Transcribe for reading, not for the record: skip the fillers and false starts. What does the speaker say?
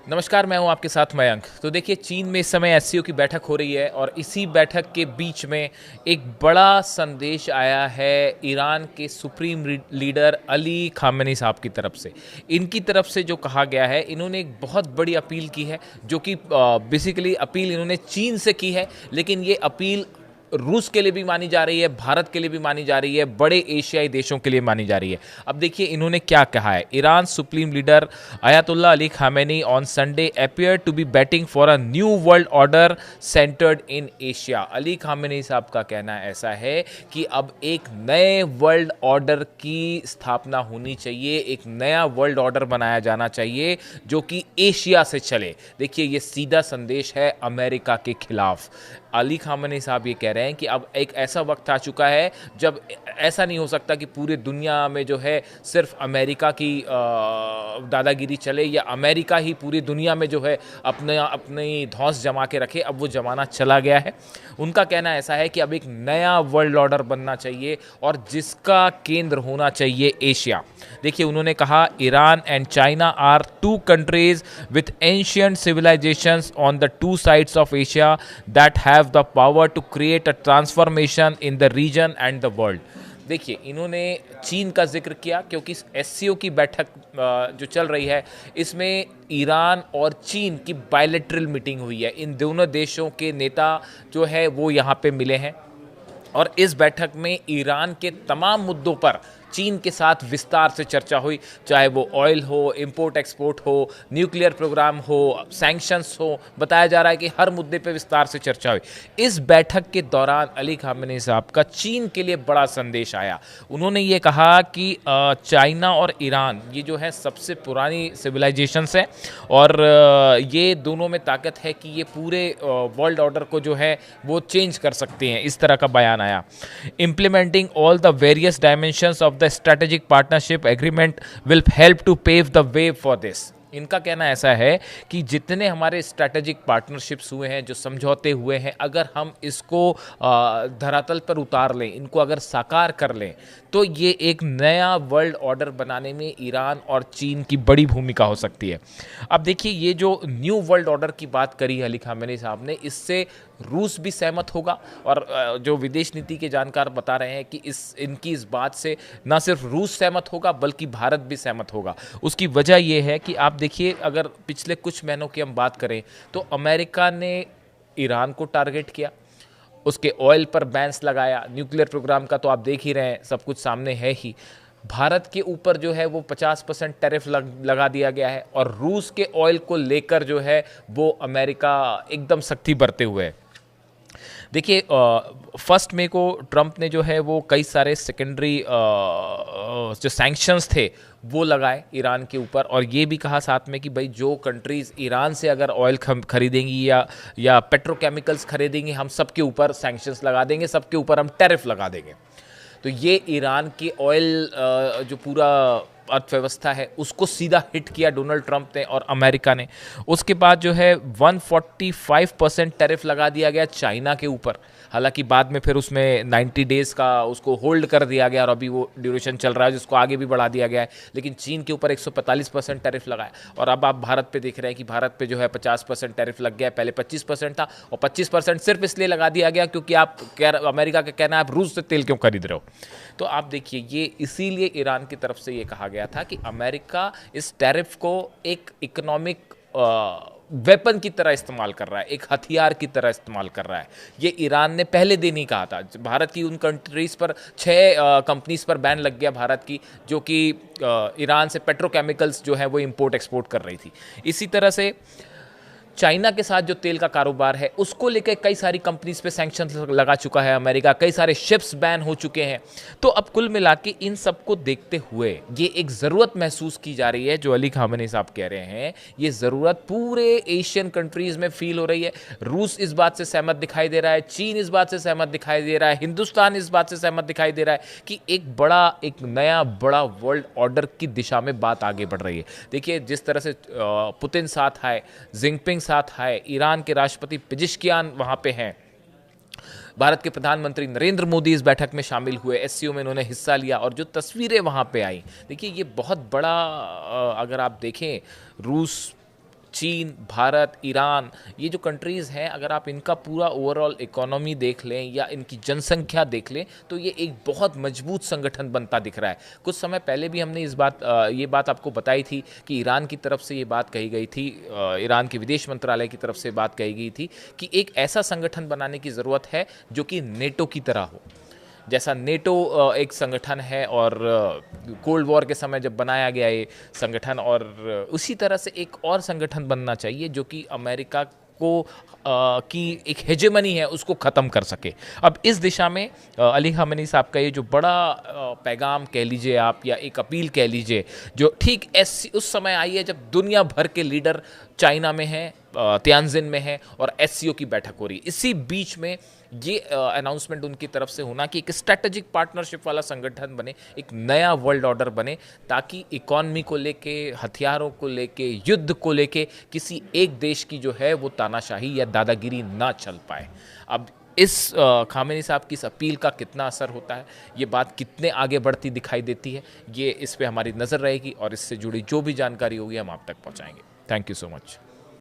नमस्कार, मैं हूं आपके साथ मयंक। तो देखिए, चीन में इस समय एससीओ की बैठक हो रही है और इसी बैठक के बीच में एक बड़ा संदेश आया है ईरान के सुप्रीम लीडर अली खामेनी साहब की तरफ से। इनकी तरफ से जो कहा गया है, इन्होंने एक बहुत बड़ी अपील की है, जो कि बेसिकली अपील इन्होंने चीन से की है, लेकिन ये अपील रूस के लिए भी मानी जा रही है, भारत के लिए भी मानी जा रही है, बड़े एशियाई देशों के लिए मानी जा रही है। अब देखिए इन्होंने क्या कहा है। Iran supreme leader Ayatollah Ali Khamenei on Sunday appear to be batting for a new world order centered in Asia. Ali Khamenei साहब का कहना ऐसा है कि अब एक नए वर्ल्ड ऑर्डर की स्थापना होनी चाहिए, एक नया वर्ल्ड ऑर्डर बनाया जाना चाहिए जो कि एशिया से चले। देखिए, ये सीधा संदेश है अमेरिका के खिलाफ। अली खामेनी साहब ये कह रहे हैं कि अब एक ऐसा वक्त आ चुका है जब ऐसा नहीं हो सकता कि पूरी दुनिया में जो है सिर्फ अमेरिका की दादागिरी चले, या अमेरिका ही पूरी दुनिया में जो है अपनी धौंस जमा के रखे। अब वो ज़माना चला गया है। उनका कहना ऐसा है कि अब एक नया वर्ल्ड ऑर्डर बनना चाहिए और जिसका केंद्र होना चाहिए एशिया। देखिए, उन्होंने कहा Iran and China are two countries with ancient civilisations on the two sides of Asia that have the power to create a transformation in the region and the world. देखिए, इन्होंने चीन का जिक्र किया क्योंकि एससीओ की बैठक जो चल रही है, इसमें ईरान और चीन की बायलैटरल मीटिंग हुई है। इन दोनों देशों के नेता जो है वो यहाँ पे मिले हैं और इस बैठक में ईरान के तमाम मुद्दों पर चीन के साथ विस्तार से चर्चा हुई, चाहे वो ऑयल हो, इंपोर्ट एक्सपोर्ट हो, न्यूक्लियर प्रोग्राम हो, सैंक्शंस हो। बताया जा रहा है कि हर मुद्दे पे विस्तार से चर्चा हुई। इस बैठक के दौरान अली खामेनी साहब का चीन के लिए बड़ा संदेश आया। उन्होंने ये कहा कि चाइना और ईरान ये जो है सबसे पुरानी सिविलाइजेशंस हैं और ये दोनों में ताकत है कि ये पूरे वर्ल्ड ऑर्डर को जो है वो चेंज कर सकते हैं। इस तरह का बयान आया। Implementing all the various dimensions of the strategic partnership agreement will help to pave the way for this। इनका कहना ऐसा है कि जितने हमारे स्ट्रैटेजिक पार्टनरशिप्स हुए हैं, जो समझौते हुए हैं, अगर हम इसको धरातल पर उतार लें, इनको अगर साकार कर लें, तो ये एक नया वर्ल्ड ऑर्डर बनाने में ईरान और चीन की बड़ी भूमिका हो सकती है। अब देखिए, ये जो न्यू वर्ल्ड ऑर्डर की बात करी अली खामेनी साहब ने, इससे रूस भी सहमत होगा और जो विदेश नीति के जानकार बता रहे हैं कि इनकी इस बात से न सिर्फ रूस सहमत होगा बल्कि भारत भी सहमत होगा। उसकी वजह यह है कि आप देखिए, अगर पिछले कुछ महीनों की हम बात करें तो अमेरिका ने ईरान को टारगेट किया, उसके ऑयल पर बैन्स लगाया, न्यूक्लियर प्रोग्राम का तो आप देख ही रहे हैं, सब कुछ सामने है ही। भारत के ऊपर जो है वो 50% टैरिफ लगा दिया गया है और रूस के ऑयल को लेकर जो है वो अमेरिका एकदम सख्ती बरते हुए है। देखिए, 1 मई को ट्रंप ने जो है वो कई सारे सेकेंडरी जो सैंक्शंस थे वो लगाए ईरान के ऊपर और ये भी कहा साथ में कि भाई जो कंट्रीज़ ईरान से अगर ऑयल खरीदेंगी या पेट्रोकेमिकल्स खरीदेंगी, हम सबके ऊपर सैंक्शंस लगा देंगे, सबके ऊपर हम टैरिफ लगा देंगे। तो ये ईरान की ऑयल जो पूरा अर्थव्यवस्था है उसको सीधा हिट किया डोनाल्ड ट्रंप ने और अमेरिका ने। उसके बाद जो है 145% टैरिफ लगा दिया गया चाइना के ऊपर। हालांकि बाद में फिर उसमें 90 डेज़ का उसको होल्ड कर दिया गया और अभी वो ड्यूरेशन चल रहा है जिसको आगे भी बढ़ा दिया गया है। लेकिन चीन के ऊपर 145% टैरिफ लगाया और अब आप भारत पे देख रहे हैं कि भारत पे जो है 50% टैरिफ लग गया। पहले 25% था और 25% सिर्फ इसलिए लगा दिया गया क्योंकि अमेरिका का कहना है आप रूस से तेल क्यों खरीद रहे हो। तो आप देखिए, ये इसीलिए ईरान की तरफ से ये कहा गया था कि अमेरिका इस टैरिफ को एक इकोनॉमिक वेपन की तरह इस्तेमाल कर रहा है, एक हथियार की तरह इस्तेमाल कर रहा है। ये ईरान ने पहले दिन ही कहा था। भारत की उन कंट्रीज़ पर 6 कंपनीज़ पर बैन लग गया भारत की, जो कि ईरान से पेट्रोकेमिकल्स जो है वो इंपोर्ट एक्सपोर्ट कर रही थी। इसी तरह से चाइना के साथ जो तेल का कारोबार है उसको लेकर कई सारी कंपनीज पे सैंक्शन लगा चुका है अमेरिका, कई सारे शिप्स बैन हो चुके हैं। तो अब कुल मिला के इन सबको देखते हुए ये एक ज़रूरत महसूस की जा रही है, जो अली खामेनी साहब कह रहे हैं, ये ज़रूरत पूरे एशियन कंट्रीज़ में फील हो रही है। रूस इस बात से सहमत दिखाई दे रहा है, चीन इस बात से सहमत दिखाई दे रहा है, हिंदुस्तान इस बात से सहमत दिखाई दे रहा है कि एक नया बड़ा वर्ल्ड ऑर्डर की दिशा में बात आगे बढ़ रही है। देखिए, जिस तरह से पुतिन साथ आए, जिनपिंग साथ आए, ईरान के राष्ट्रपति पेजिशकियान वहां पे हैं, भारत के प्रधानमंत्री नरेंद्र मोदी इस बैठक में शामिल हुए, एससीओ में इन्होंने हिस्सा लिया और जो तस्वीरें वहां पे आई, देखिए ये बहुत बड़ा अगर आप देखें, रूस चीन, भारत, ईरान, ये जो कंट्रीज़ हैं, अगर आप इनका पूरा ओवरऑल इकोनॉमी देख लें या इनकी जनसंख्या देख लें तो ये एक बहुत मजबूत संगठन बनता दिख रहा है। कुछ समय पहले भी हमने ये बात आपको बताई थी कि ईरान की तरफ से ये बात कही गई थी, ईरान के विदेश मंत्रालय की तरफ से बात कही गई थी कि एक ऐसा संगठन बनाने की ज़रूरत है जो कि नेटो की तरह हो। जैसा नेटो एक संगठन है और कोल्ड वॉर के समय जब बनाया गया ये संगठन, और उसी तरह से एक और संगठन बनना चाहिए जो कि अमेरिका को की एक हेजेमनी है उसको ख़त्म कर सके। अब इस दिशा में अली ख़ामेनी साहब का ये जो बड़ा पैगाम कह लीजिए आप या एक अपील कह लीजिए, जो ठीक ऐसी उस समय आई है जब दुनिया भर के लीडर चाइना में हैं, तियानजिन में है और एससीओ की बैठक हो रही है। इसी बीच में ये अनाउंसमेंट उनकी तरफ से होना कि एक स्ट्रैटेजिक पार्टनरशिप वाला संगठन बने, एक नया वर्ल्ड ऑर्डर बने, ताकि इकॉनमी को लेके, हथियारों को लेके, युद्ध को लेके किसी एक देश की जो है वो तानाशाही या दादागिरी ना चल पाए। अब इस ख़ामेनी साहब की इस अपील का कितना असर होता है, ये बात कितने आगे बढ़ती दिखाई देती है, ये इस पे हमारी नज़र रहेगी और इससे जुड़ी जो भी जानकारी होगी हम आप तक पहुँचाएंगे। Thank you so much.